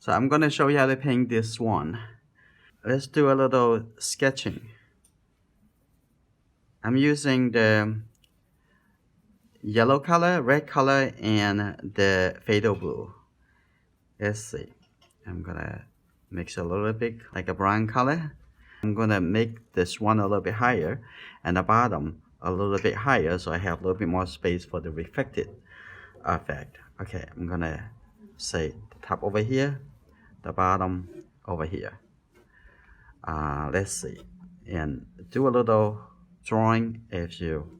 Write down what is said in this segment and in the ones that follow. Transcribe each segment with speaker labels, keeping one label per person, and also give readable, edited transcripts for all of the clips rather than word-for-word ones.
Speaker 1: So I'm going to show you how to paint this Swan. Let's do a little sketching. I'm using the yellow color, red color, and the phthalo blue. Let's see. I'm gonna mix a little bit like a brown color. I'm gonna make this one a little bit higher and the bottom a little bit higher so I have a little bit more space for the reflected effect. Okay, I'm gonna say the top over here, the bottom over here. Let's see, and do a little drawing if you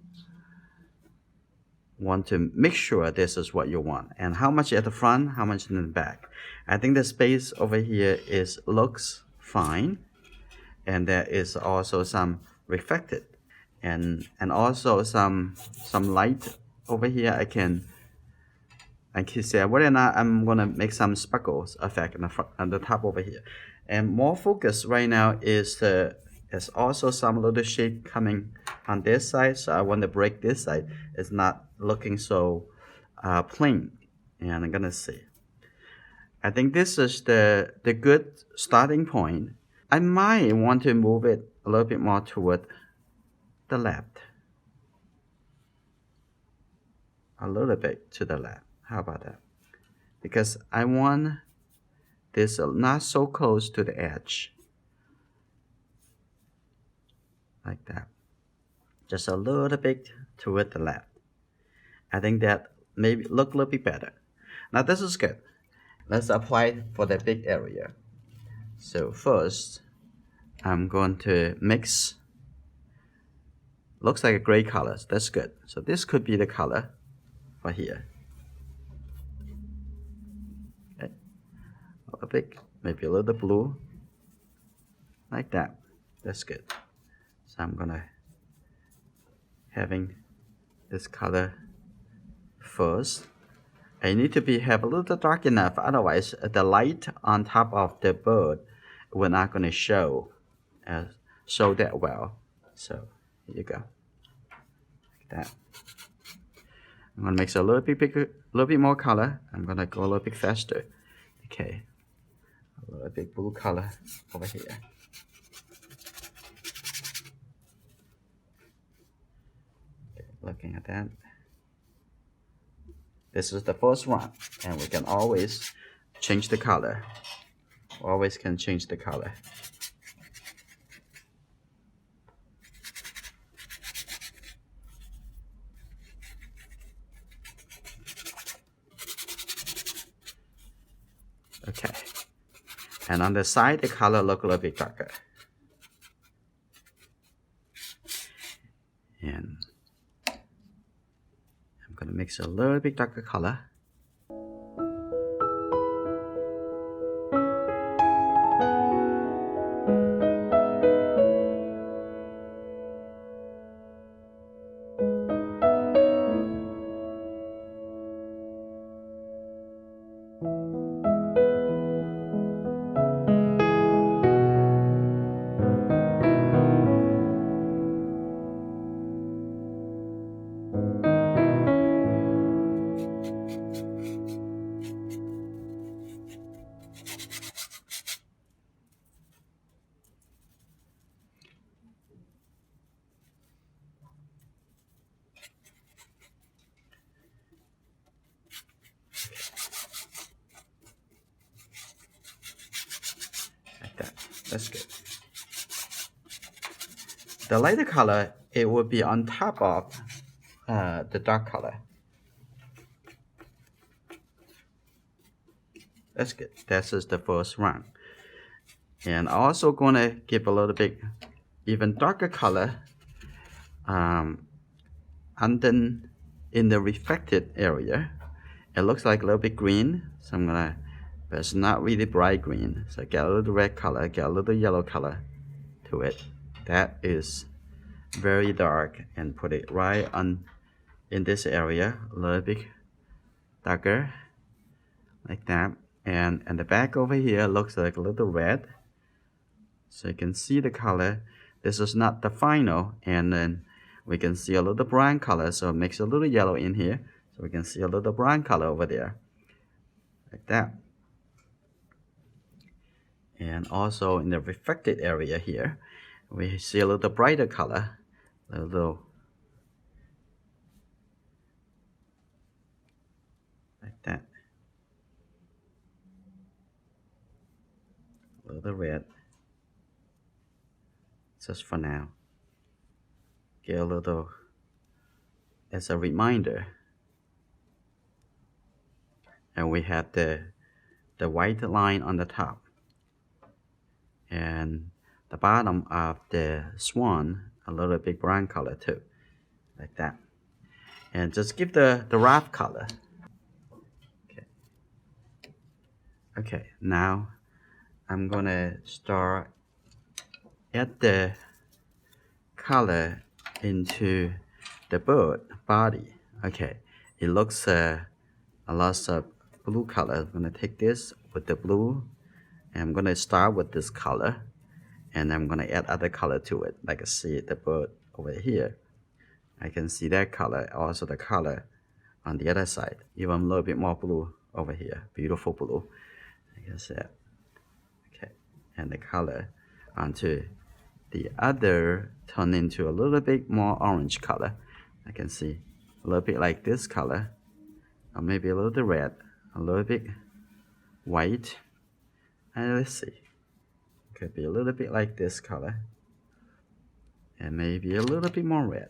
Speaker 1: want to make sure this is what you want, and how much at the front, how much in the back. I think the space over here looks fine, and there is also some reflected and also some light over here. I can say whether or not I'm gonna make some sparkles effect on the front, on the top over here. And more focus right now is there's also some little shape coming on this side, so I want to break this side. It's not looking so plain. And I'm gonna see. I think this is the good starting point. I might want to move it a little bit more toward the left. A little bit to the left. How about that? Because I want this not so close to the edge. Like that. Just a little bit toward the left. I think that maybe look a little bit better. Now this is good. Let's apply it for the big area. So first, I'm going to mix. Looks like a gray color. That's good. So this could be the color for here. Okay. A little bit, maybe a little blue. Like that. That's good. So I'm gonna having this color first. I need to have a little dark enough, otherwise the light on top of the bird will not gonna show that well. So here you go. Like that. I'm gonna mix a little bit bigger, a little bit more color. I'm gonna go a little bit faster. Okay. A little bit blue color over here. Okay, looking at that. This is the first one, and we can always change the color. Always can change the color. Okay. And on the side, the color look a little bit darker. And I'm gonna mix a little bit darker color. Like that. That's good. The lighter color, it will be on top of the dark color. That's good. This is the first round. And also gonna give a little bit even darker color and then in the reflected area. It looks like a little bit green, so I'm gonna, but it's not really bright green. So get a little red color, get a little yellow color to it. That is very dark, and put it right on in this area, a little bit darker, like that. And the back over here looks like a little red. So you can see the color. This is not the final, and then we can see a little brown color, so it makes a little yellow in here. So we can see a little brown color over there, like that. And also in the reflected area here, we see a little brighter color, a little like that, a little red, just for now. Get a little as a reminder. And we have the white line on the top, and the bottom of the swan a little bit brown color too, like that. And just give the rough color. Okay, now I'm gonna start add the color into the bird body. Okay, it looks a lot of blue color. I'm gonna take this with the blue, and I'm gonna start with this color, and I'm gonna add other color to it. Like I see the bird over here, I can see that color, also the color on the other side, even a little bit more blue over here, beautiful blue, like I said. Okay, and the color onto the other turn into a little bit more orange color. I can see a little bit like this color, or maybe a little red, a little bit white, and let's see, could be a little bit like this color, and maybe a little bit more red.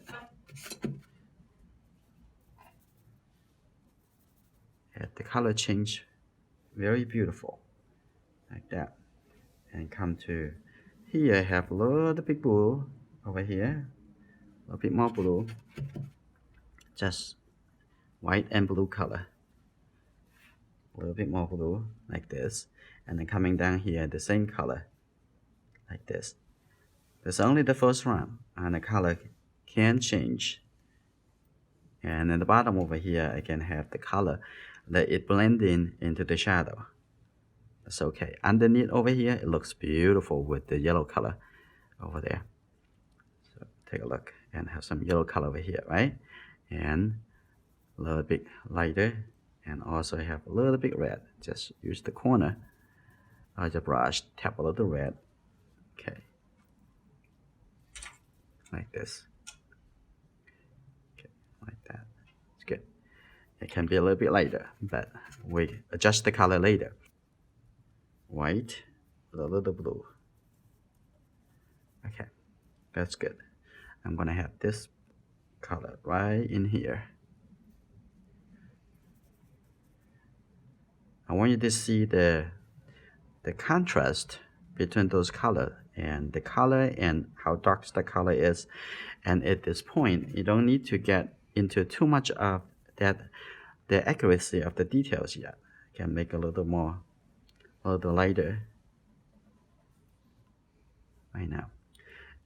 Speaker 1: And the color change, very beautiful, like that. And come to here, I have a little bit blue over here, a bit more blue, just white and blue color, a little bit more blue like this, and then coming down here the same color like this. That's only the first round, and the color can change. And at the bottom over here I can have the color that it blend in into the shadow. That's okay. Underneath over here it looks beautiful with the yellow color over there. So take a look and have some yellow color over here, right? And a little bit lighter, and also have a little bit red. Just use the corner of the brush, tap a little red. Okay, like this. Okay, like that. It's good. It can be a little bit lighter, but we adjust the color later. White with a little blue. Okay, that's good. I'm gonna have this color right in here. I want you to see the contrast between those colors, and the color and how dark the color is. And at this point you don't need to get into too much of that, the accuracy of the details yet. You can make a little more, a little lighter right now,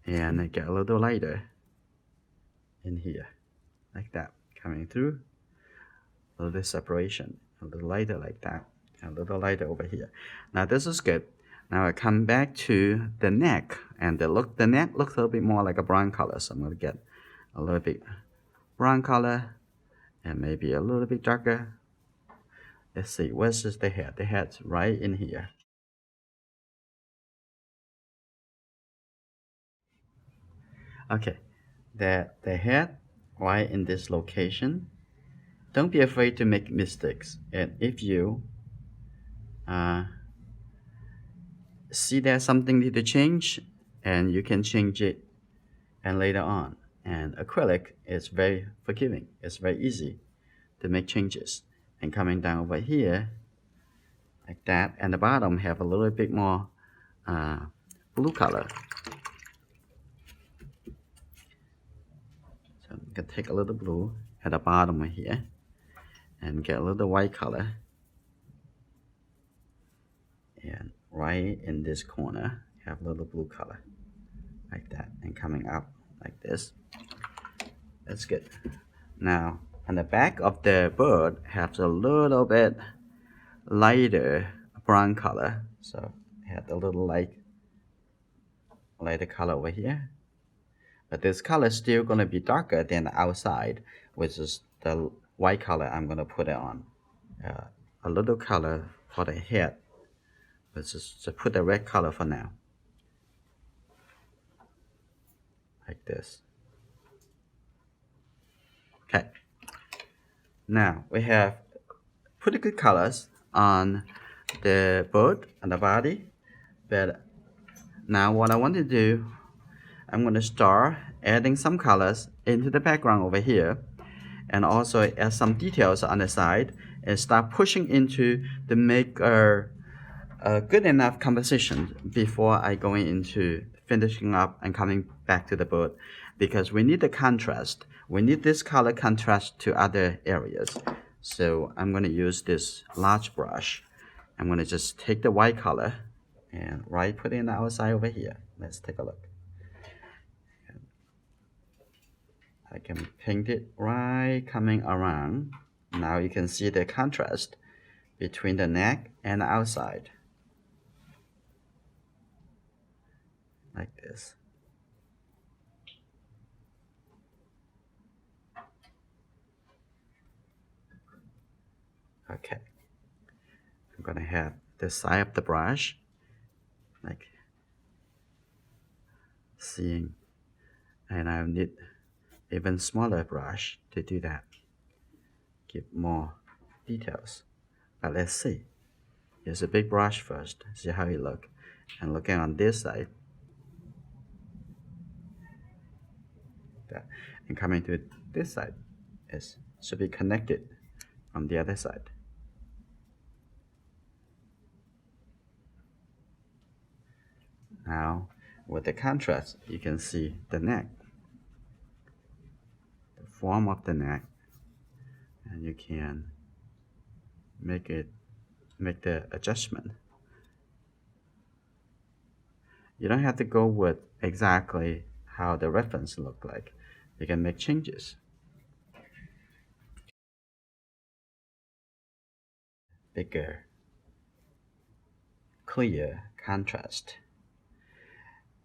Speaker 1: and get a little lighter in here like that, coming through a little separation, a little lighter like that, a little lighter over here. Now this is good. Now I come back to the neck, and the neck looks a little bit more like a brown color, so I'm going to get a little bit brown color and maybe a little bit darker. Let's see, where's the head? The head's right in here. Okay, the head right in this location. Don't be afraid to make mistakes, and if you see that something need to change, and you can change it and later on. And acrylic is very forgiving. It's very easy to make changes. And coming down over here like that, and the bottom have a little bit more blue color. So I'm gonna take a little blue at the bottom of here and get a little white color, and right in this corner have a little blue color like that, and coming up like this. That's good. Now on the back of the bird has a little bit lighter brown color, so have a little lighter color over here, but this color is still going to be darker than the outside, which is the white color I'm going to put it on. A little color for the head Let's just put the red color for now. Like this. Okay. Now we have pretty good colors on the bird and the body. But now what I want to do, I'm going to start adding some colors into the background over here. And also add some details on the side and start pushing into the make a good enough composition before I go into finishing up and coming back to the bird, because we need the contrast. We need this color contrast to other areas. So I'm going to use this large brush. I'm going to just take the white color and put it in the outside over here. Let's take a look. I can paint it right coming around. Now you can see the contrast between the neck and the outside. Like this. Okay. I'm gonna have the side of the brush, like seeing, and I need even smaller brush to do that. Give more details. But let's see. Use a big brush first. See how it look. And looking on this side. That. And coming to this side. It should be connected from the other side. Now, with the contrast, you can see the neck, the form of the neck, and you can make the adjustment. You don't have to go with exactly how the reference look like. You can make changes. Bigger, clear contrast.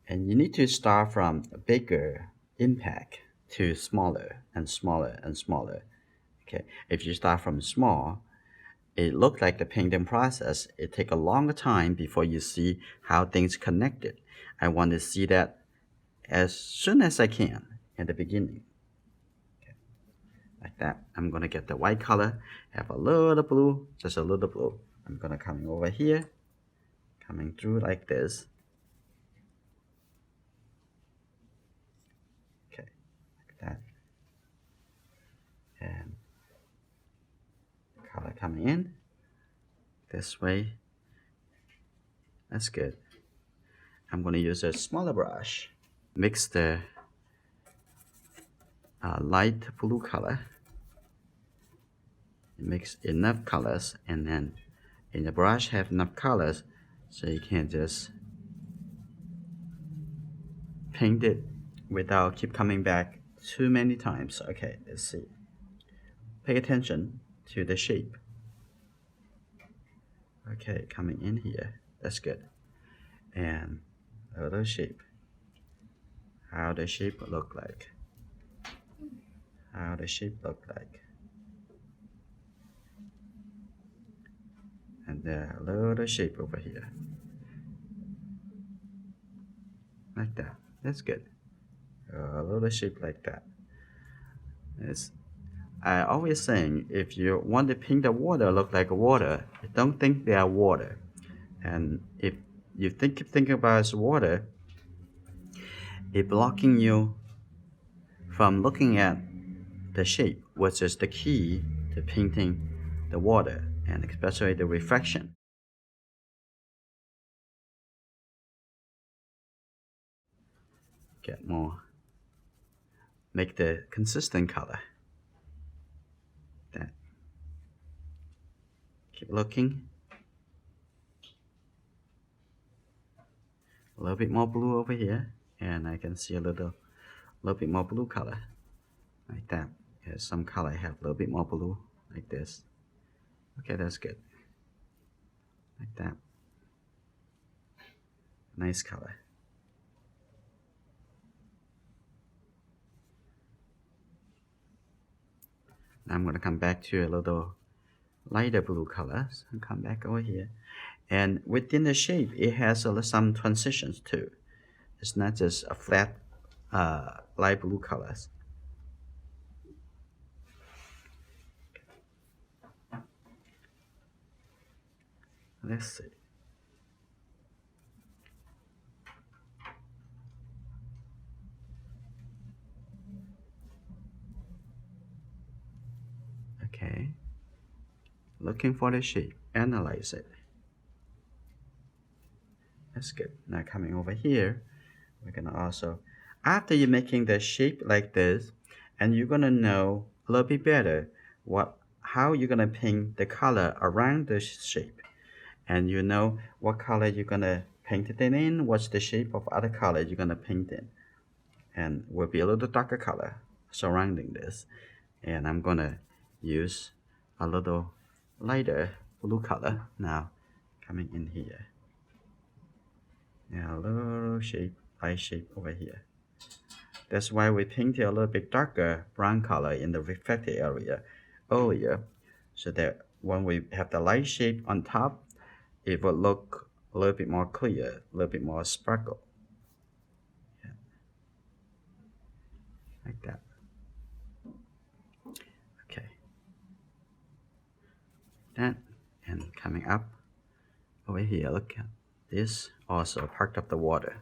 Speaker 1: And you need to start from a bigger impact to smaller and smaller and smaller. Okay, if you start from small, it looks like the painting process. It takes a longer time before you see how things connected. I want to see that as soon as I can in the beginning. Okay. Like that. I'm going to get the white color, have a little blue, just a little blue. I'm going to come over here, coming through like this. Okay, like that. And color coming in this way. That's good. I'm going to use a smaller brush. Mix the light blue color. Mix enough colors, and then in the brush have enough colors so you can just paint it without keep coming back too many times. Okay, let's see. Pay attention to the shape. Okay, coming in here. That's good. And a little shape. How the shape look like. How the shape look like. And a little shape over here. Like that. That's good. A little shape like that. I always saying, if you want to paint the water look like water, don't think they are water. And if you keep thinking about it as water, it blocking you from looking at the shape, which is the key to painting the water, and especially the reflection. Get more, make the consistent color. That. Keep looking. A little bit more blue over here, and I can see a little bit more blue color, like that. Here's some color I have a little bit more blue, like this. Okay, that's good. Like that. Nice color. Now I'm going to come back to a little lighter blue colors and come back over here. And within the shape, it has some transitions too. It's not just a flat light blue colors. Let's see. Okay. Looking for the shape. Analyze it. That's good. Now coming over here, we're gonna also, after you're making the shape like this, and you're gonna know a little bit better how you're gonna paint the color around the shape, and you know what color you're gonna paint it in, what's the shape of other color you're gonna paint in, and will be a little darker color surrounding this. And I'm gonna use a little lighter blue color now coming in here. Now a little shape, light shape over here. That's why we painted a little bit darker brown color in the reflected area earlier, so that when we have the light shape on top, it will look a little bit more clear, a little bit more sparkle. Yeah. Like that. Okay. That, and coming up over here, look at this, also part of the water.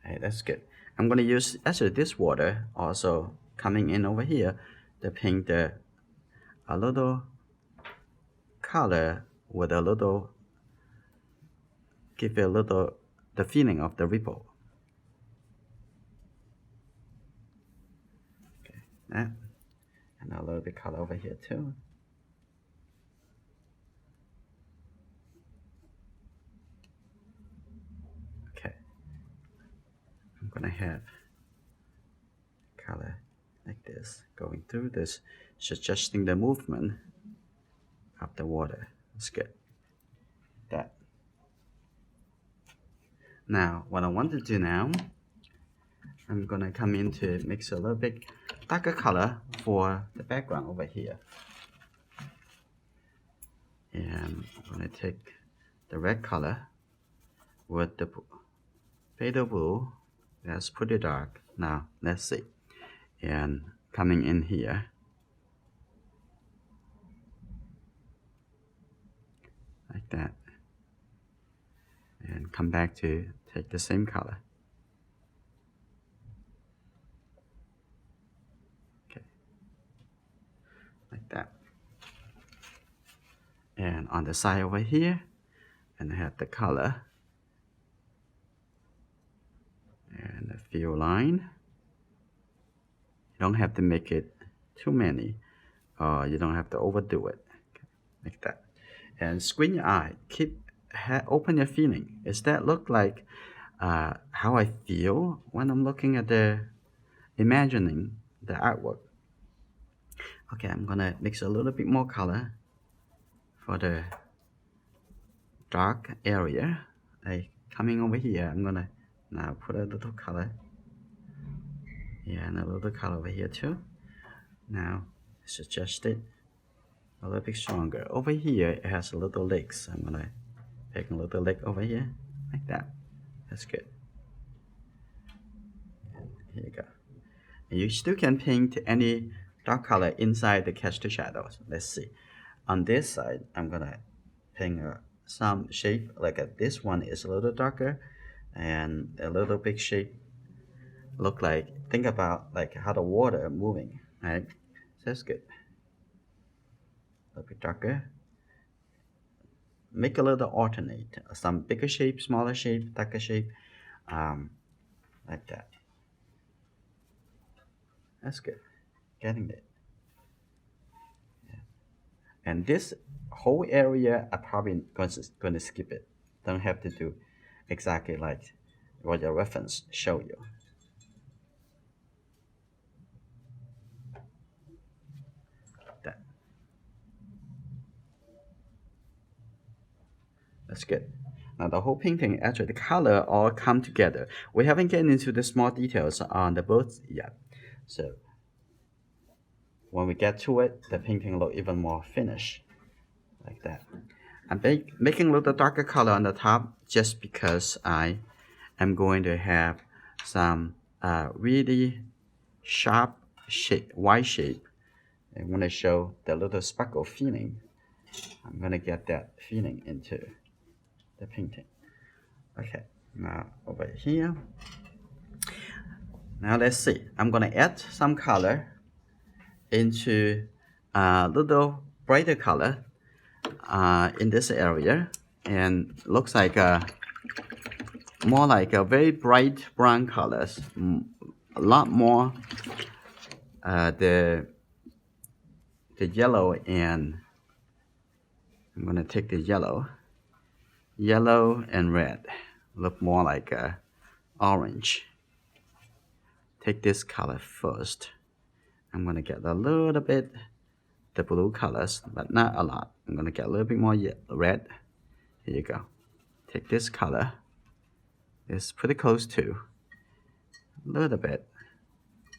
Speaker 1: Hey, that's good. I'm going to use actually this water also coming in over here to paint a little color with a little, give it a little, the feeling of the ripple. Okay, that, and a little bit color over here too. Okay, I'm going to have color like this going through this, suggesting the movement of the water. That's good. That. Now, what I want to do now, I'm gonna come in to mix a little bit darker color for the background over here. And I'm gonna take the red color with the pale blue. That's pretty dark. Now, let's see. And coming in here, like that, and come back to take the same color. Okay, like that. And on the side over here, and I have the color and a few line. You don't have to make it too many, or you don't have to overdo it. Okay, like that. And squint your eye. Open your feeling. Does that look like how I feel when I'm looking at imagining the artwork? Okay, I'm gonna mix a little bit more color for the dark area. Like coming over here, I'm gonna now put a little color. Yeah, and a little color over here too. Now suggest it a little bit stronger. Over here, it has a little legs. I'm gonna take a little leg over here, like that. That's good. Here you go. And you still can paint any dark color inside the catch the shadows. Let's see. On this side, I'm gonna paint some shape like this one is a little darker, and a little big shape look like, think about like how the water moving, right? So that's good. A little bit darker. Make a little alternate. Some bigger shape, smaller shape, darker shape, like that. That's good. Getting it. Yeah. And this whole area, I'm probably going to skip it. Don't have to do exactly like what your reference show you. That. That's good. Now the whole painting, actually the color all come together. We haven't gotten into the small details on the boats yet. So when we get to it, the painting look even more finished, like that. I'm making a little darker color on the top just because I am going to have some really sharp shape, white shape. I want to show the little sparkle feeling. I'm going to get that feeling into the painting. Okay, now over here. Now let's see. I'm going to add some color into a little brighter color in this area, and looks like more like a very bright brown colors, a lot more the yellow, and I'm gonna take the yellow and red, look more like orange. Take this color first. I'm gonna get a little bit the blue colors, but not a lot. I'm gonna get a little bit more red. Here you go. Take this color. It's pretty close to a little bit.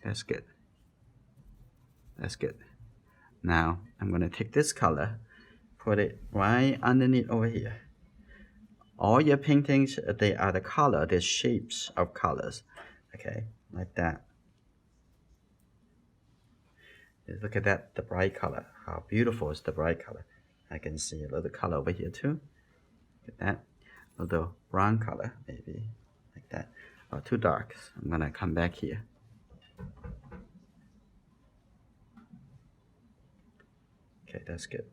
Speaker 1: That's good. That's good. Now I'm gonna take this color, put it right underneath over here. All your paintings, they are the color, the shapes of colors. Okay, like that. Look at that, the bright color. How beautiful is the bright color. I can see a little color over here too. Look at that. A little brown color, maybe like that. Oh, too dark. So I'm gonna come back here. Okay, that's good.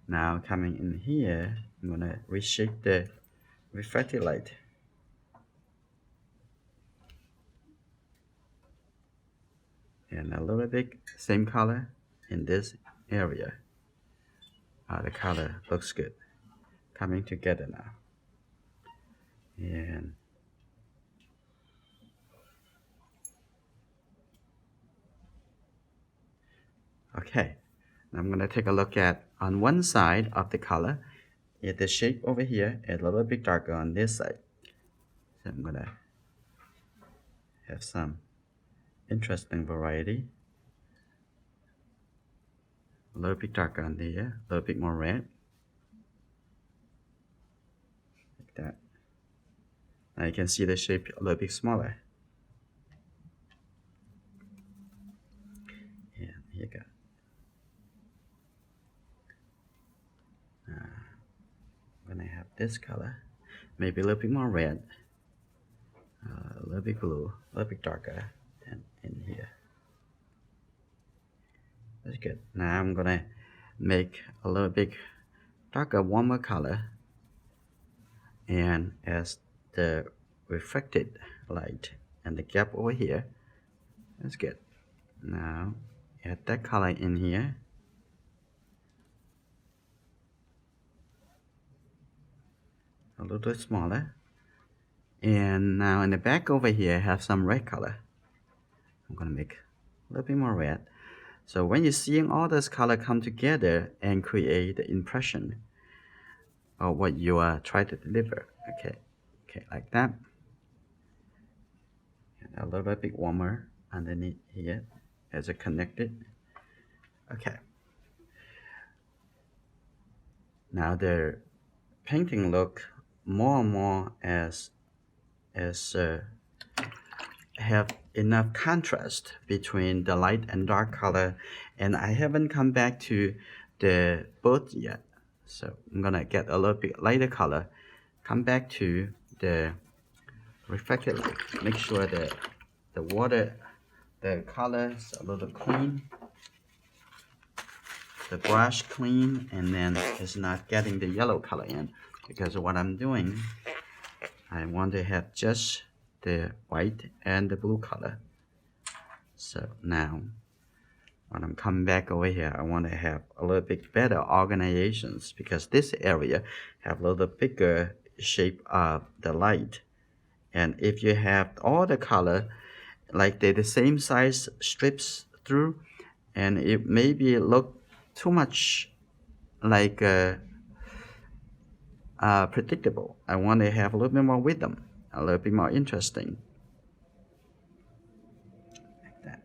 Speaker 1: Now coming in here, I'm gonna reshape the reflected light. And a little bit same color in this area. The color looks good. Coming together now. And okay, now I'm gonna take a look at on one side of the color. The shape over here is a little bit darker on this side. So I'm gonna have some interesting variety. A little bit darker on there, a little bit more red. Like that. Now you can see the shape a little bit smaller. And here you go. I'm gonna have this color, maybe a little bit more red, a little bit blue, a little bit darker than in here. That's good. Now I'm gonna make a little bit darker, warmer color, and as the reflected light and the gap over here. That's good. Now add that color in here. A little smaller. And now in the back over here, have some red color. I'm gonna make a little bit more red. So when you're seeing all this color come together and create the impression of what you are trying to deliver. Okay, like that. And a little bit warmer underneath here as it connected. Okay. Now the painting look more and more as have enough contrast between the light and dark color, and I haven't come back to the boat yet, so I'm gonna get a little bit lighter color, come back to the reflected light, make sure that the water, the color is a little clean, the brush clean, and then it's not getting the yellow color in, because what I'm doing, I want to have just the white and the blue color. So now when I'm coming back over here, I want to have a little bit better organizations, because this area have a little bigger shape of the light, and if you have all the color like the same size strips through, and it maybe look too much like predictable. I want to have a little bit more rhythm, a little bit more interesting. Like that.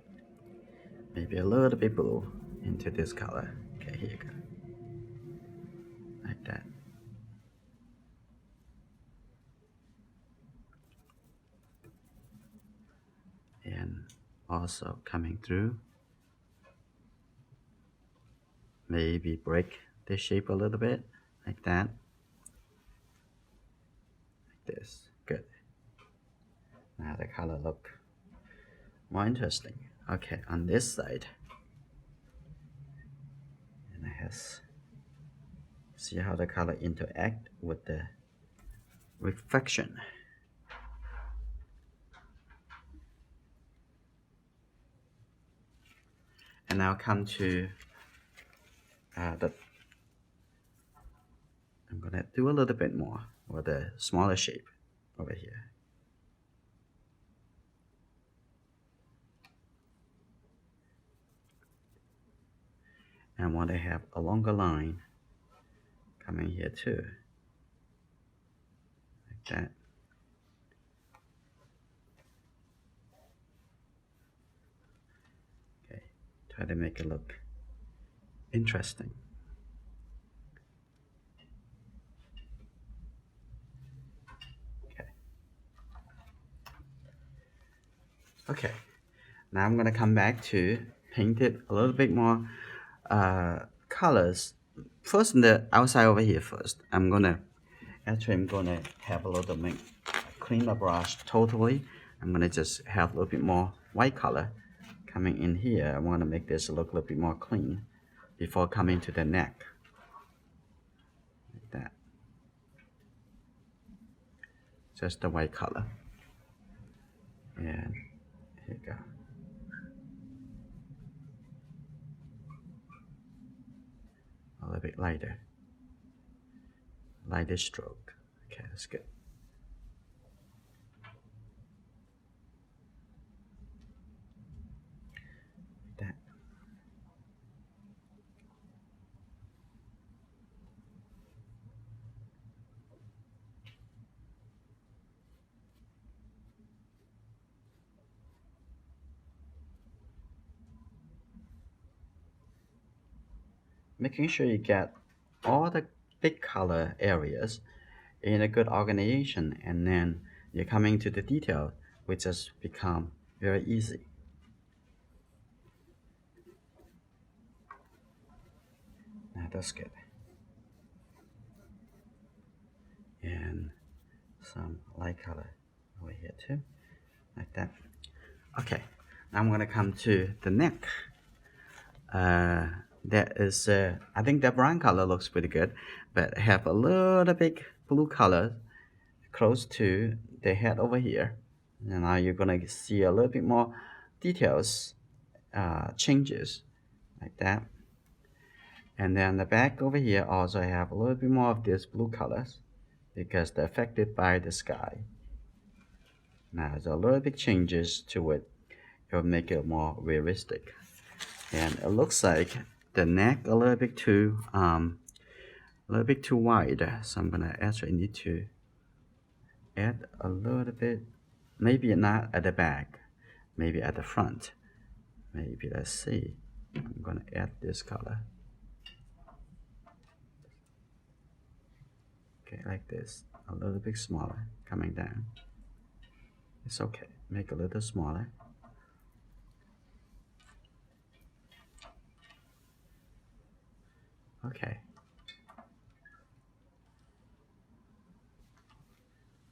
Speaker 1: Maybe a little bit blue into this color. Okay, here you go. Like that. And also coming through. Maybe break the shape a little bit, like that. Like this. Good. Now the color look more interesting. Okay, on this side. And it has, see how the color interact with the reflection. And now come to I'm gonna do a little bit more with a smaller shape over here. And I want to have a longer line coming here too, like that. Okay, try to make it look interesting. Okay, now I'm gonna come back to paint it a little bit more colors. First, in the outside over here first, I'm gonna have a little bit, clean the brush totally. I'm gonna just have a little bit more white color coming in here. I wanna make this look a little bit more clean before coming to the neck. Like that. Just the white color. And here you go. A little bit lighter. Lighter stroke. Okay, that's good. Like that. Making sure you get all the big color areas in a good organization, and then you're coming to the detail, which just become very easy. Now that's good. And some light color over here too, like that. Okay, now I'm gonna come to the neck. That is, I think the brown color looks pretty good, but have a little bit blue color close to the head over here. And now you're gonna see a little bit more details, changes like that. And then the back over here also have a little bit more of these blue colors because they're affected by the sky. Now there's a little bit changes to it. It will make it more realistic. And it looks like the neck a little bit too wide. So I'm gonna actually need to add a little bit, maybe not at the back, maybe at the front. Maybe, let's see, I'm gonna add this color. Okay, like this, a little bit smaller coming down. It's okay, make a little smaller. Okay.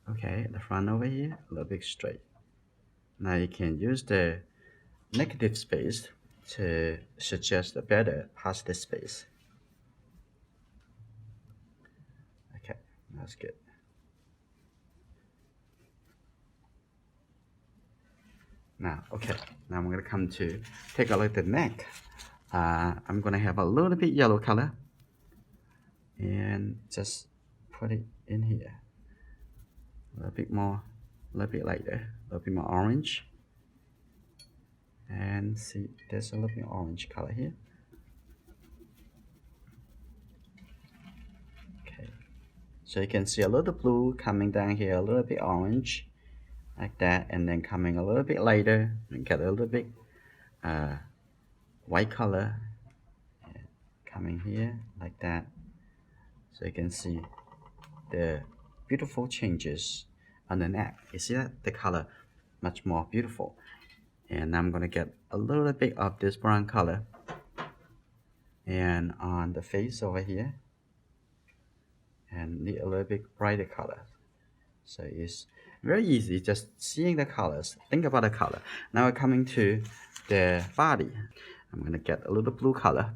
Speaker 1: Okay, the front over here, a little bit straight. Now you can use the negative space to suggest a better positive space. Okay, that's good. Now, okay, now I'm gonna come to take a look at the neck. I'm gonna have a little bit yellow color and just put it in here. A little bit more, a little bit lighter, a little bit more orange. And see, there's a little bit orange color here. So you can see a little blue coming down here, a little bit orange, like that, and then coming a little bit lighter, and get a little bit white color coming here, like that. So you can see the beautiful changes on the neck. You see that? The color much more beautiful. And I'm gonna get a little bit of this brown color and on the face over here, and need a little bit brighter color. So it's very easy just seeing the colors. Think about the color. Now we're coming to the body. I'm gonna get a little blue color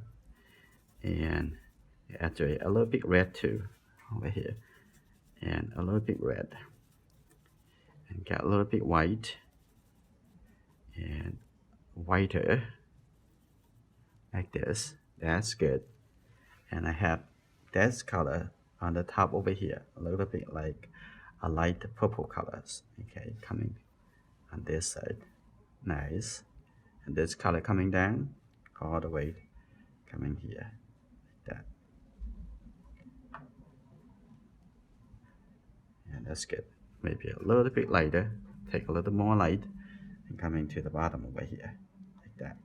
Speaker 1: and actually a little bit red too over here, and a little bit red, and get a little bit white and whiter, like this. That's good. And I have this color on the top over here, a little bit like a light purple colors. Okay, coming on this side. Nice. And this color coming down all the way, coming here, like that. And that's good. Maybe a little bit lighter, take a little more light, and coming to the bottom over here, like that.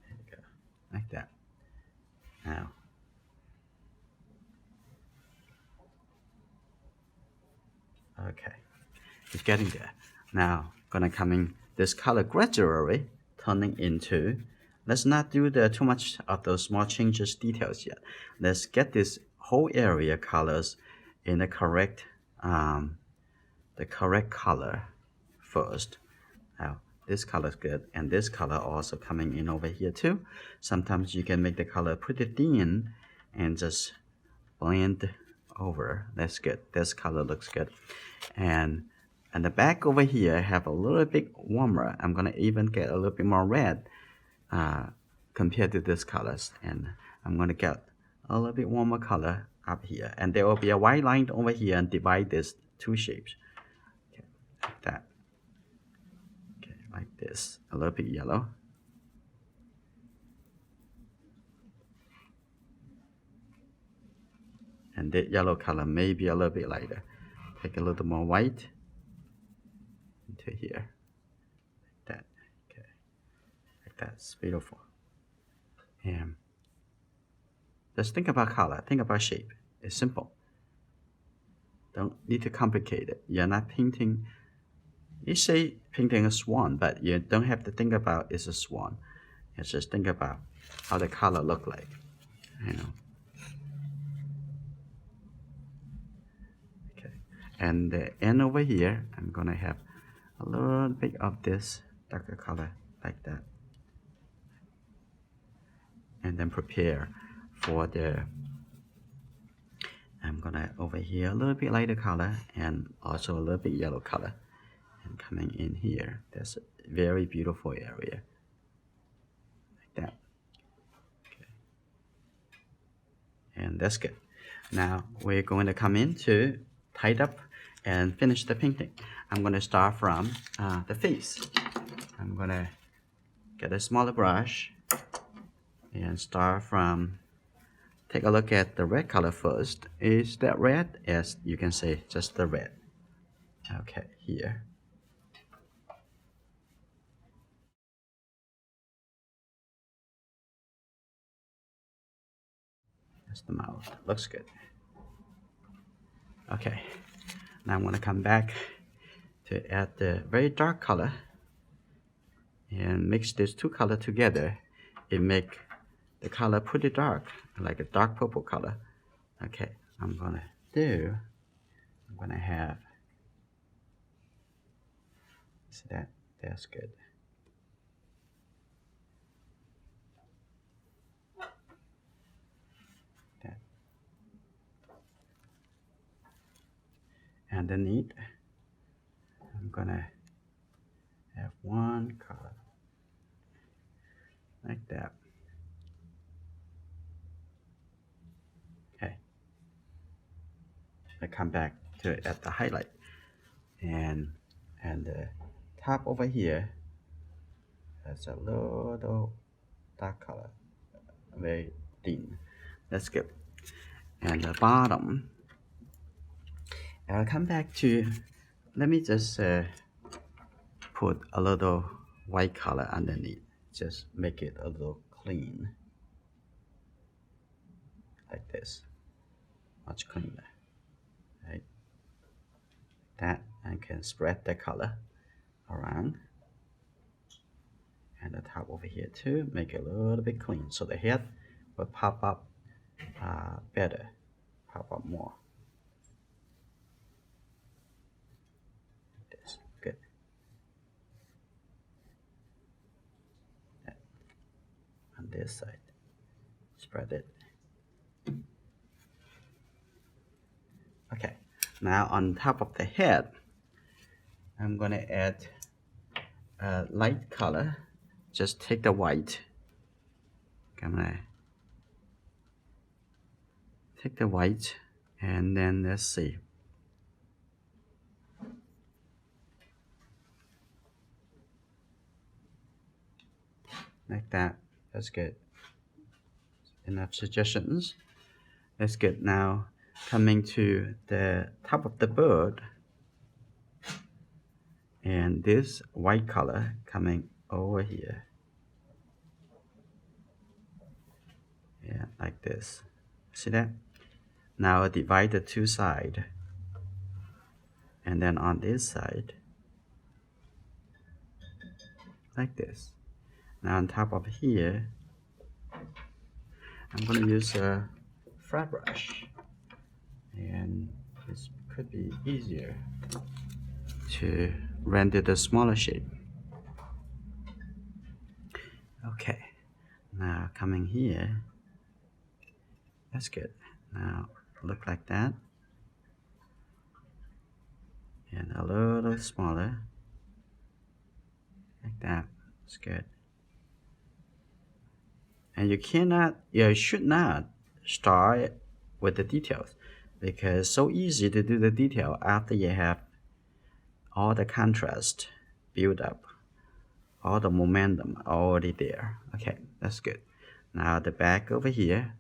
Speaker 1: There you go, like that. Now, okay, it's getting there. Now, gonna come in this color gradually turning into, let's not do too much of those small changes details yet. Let's get this whole area colors in the correct color first. Now this color is good, and this color also coming in over here too. Sometimes you can make the color pretty thin and just blend over. That's good. This color looks good. And the back over here I have a little bit warmer. I'm gonna even get a little bit more red compared to these colors, and I'm gonna get a little bit warmer color up here, and there will be a white line over here and divide these two shapes. Okay, like that. Okay, like this. A little bit yellow. And the yellow color may be a little bit lighter. Take a little more white into here, like that. Okay, like that's beautiful. And just think about color, think about shape. It's simple. Don't need to complicate it. You're not painting. You say painting a swan, but you don't have to think about it's a swan. You just think about how the color look like. You know. Okay, and the end over here, I'm gonna have a little bit of this darker color like that, and then prepare for the. I'm gonna over here a little bit lighter color and also a little bit yellow color, and coming in here. That's a very beautiful area, like that. Okay, and that's good. Now we're going to come in to tidy up and finish the painting. I'm going to start from the face. I'm going to get a smaller brush and start from, take a look at the red color first. Is that red? Yes, you can say just the red. Okay, here. That's the mouth. Looks good. Okay, now I'm going to come back to add the very dark color and mix these two colors together. It make the color pretty dark, like a dark purple color. Okay, I'm gonna have, see that? That's good. That. Underneath, I'm gonna have one color, like that. Okay. I come back to it at the highlight, and the top over here has a little dark color, very thin. That's good. And the bottom, I'll come back to, let me just put a little white color underneath. Just make it a little clean. Like this. Much cleaner. Right? That, I can spread the color around. And the top over here too, make it a little bit clean. So the head will pop up better. Pop up more. This, good. On this side, spread it. Okay, now on top of the head, I'm gonna add a light color. Just take the white. I'm gonna take the white, and then let's see. Like that. That's good. Enough suggestions. That's good. Now coming to the top of the bird, and this white color coming over here. Yeah, like this. See that? Now divide the two sides, and then on this side, like this. Now on top of here, I'm going to use a flat brush, and this could be easier to render the smaller shape. Okay, now coming here, that's good. Now look like that, and a little smaller, like that. It's good. And you should not start with the details, because it's so easy to do the detail after you have all the contrast built up, all the momentum already there. Okay, that's good. Now the back over here,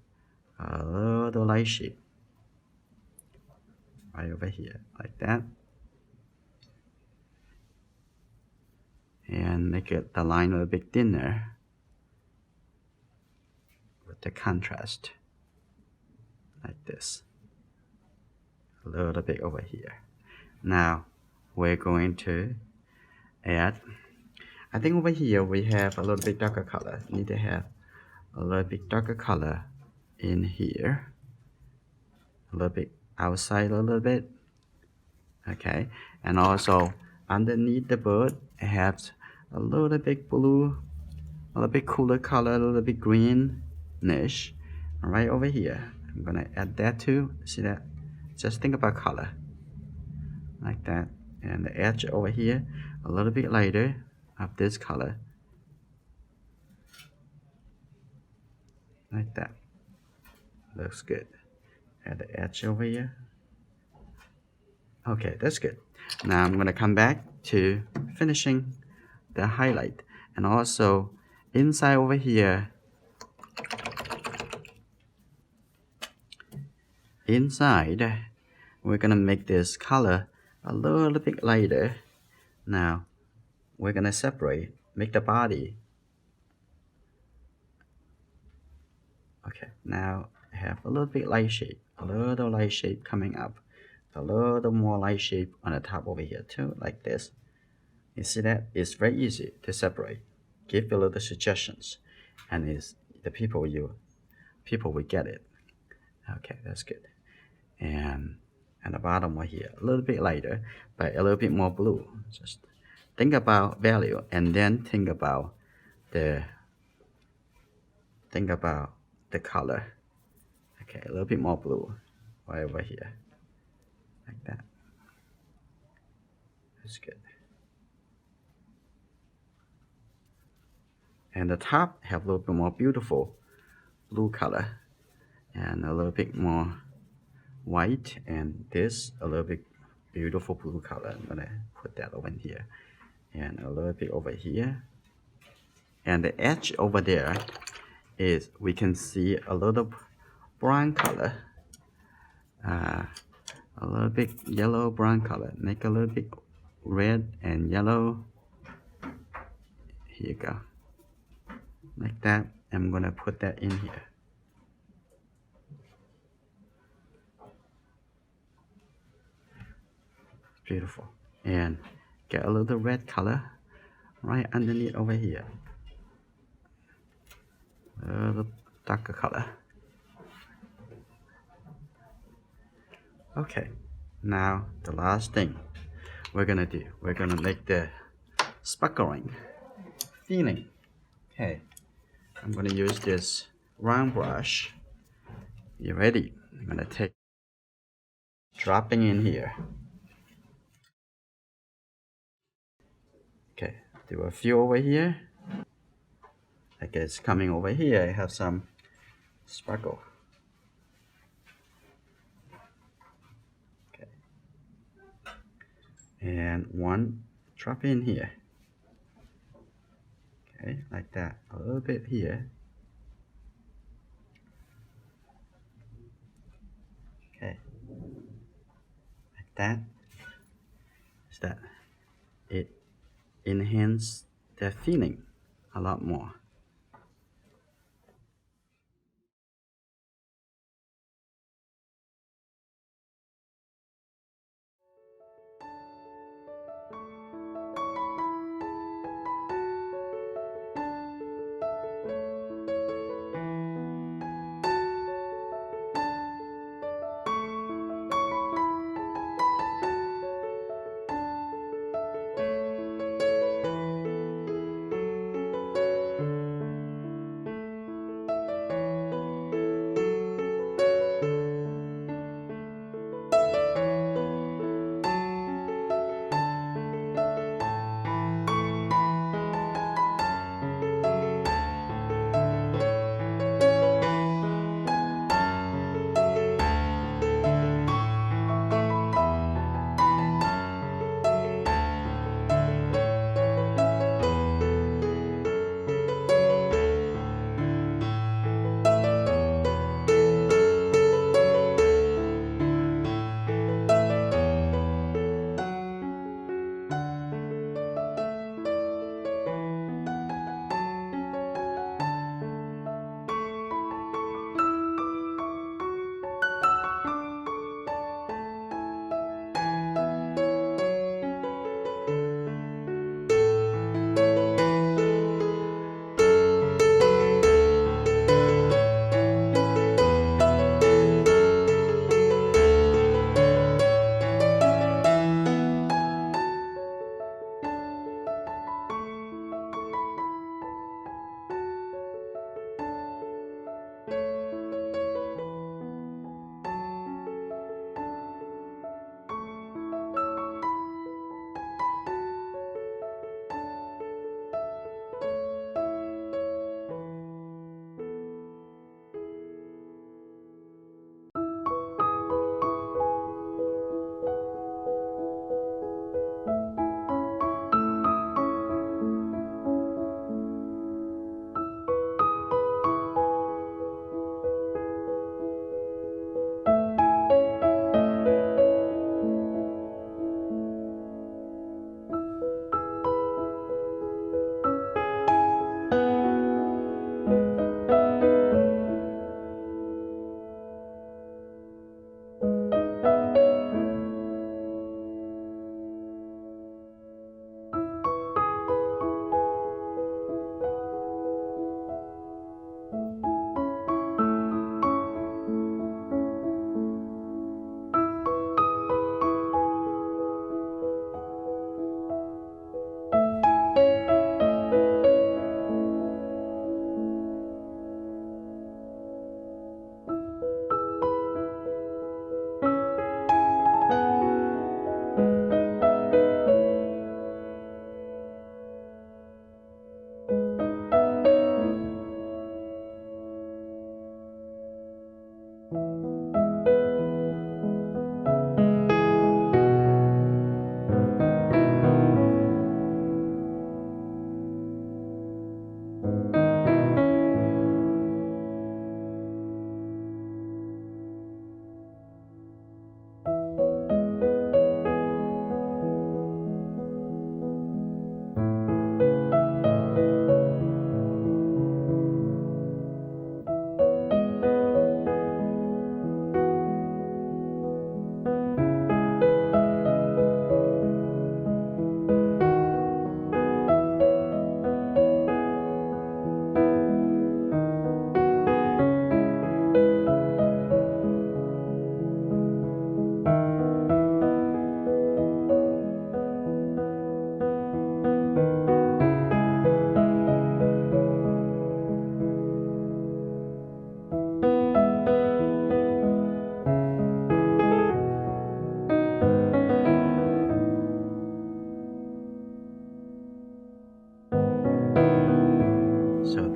Speaker 1: a little light shape right over here, like that, and make it the line a little bit thinner with the contrast, like this, a little bit over here. Now we're going to add, I think over here we have a little bit darker color. Need to have a little bit darker color in here, a little bit outside a little bit. Okay, and also underneath the bird it has a little bit blue, a little bit cooler color, a little bit greenish. Right over here, I'm gonna add that too. See that? Just think about color, like that. And the edge over here, a little bit lighter of this color, like that. Looks good. Add the edge over here. Okay, that's good. Now I'm gonna come back to finishing the highlight, and also inside over here, inside we're gonna make this color a little bit lighter. Now we're gonna separate, make the body. Okay, now I have a little bit light shape, a little light shape coming up, a little more light shape on the top over here too, like this. You see that? It's very easy to separate. Give a little suggestions, and it's the people will get it. Okay, that's good. And the bottom over here, a little bit lighter, but a little bit more blue. Just think about value, and then think about the color. Okay, a little bit more blue right over here, like that. That's good. And the top have a little bit more beautiful blue color, and a little bit more white, and this a little bit beautiful blue color. I'm gonna put that over here, and a little bit over here, and the edge over there is we can see a little brown color, a little bit yellow brown color. Make a little bit red and yellow. Here you go, like that. I'm gonna put that in here. Beautiful. And get a little red color right underneath over here. A little darker color. Okay, now the last thing we're gonna do, we're gonna make the sparkling feeling. Okay, I'm gonna use this round brush. You ready? I'm gonna take, dropping in here. Okay, do a few over here. Like it's coming over here, I have some sparkle. Okay, and one drop in here. Okay, like that. A little bit here. Okay, like that. Is that it? Enhance the feeling a lot more.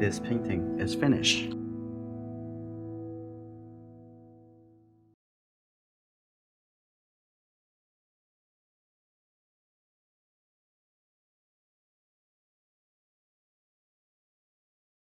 Speaker 1: this painting is finished.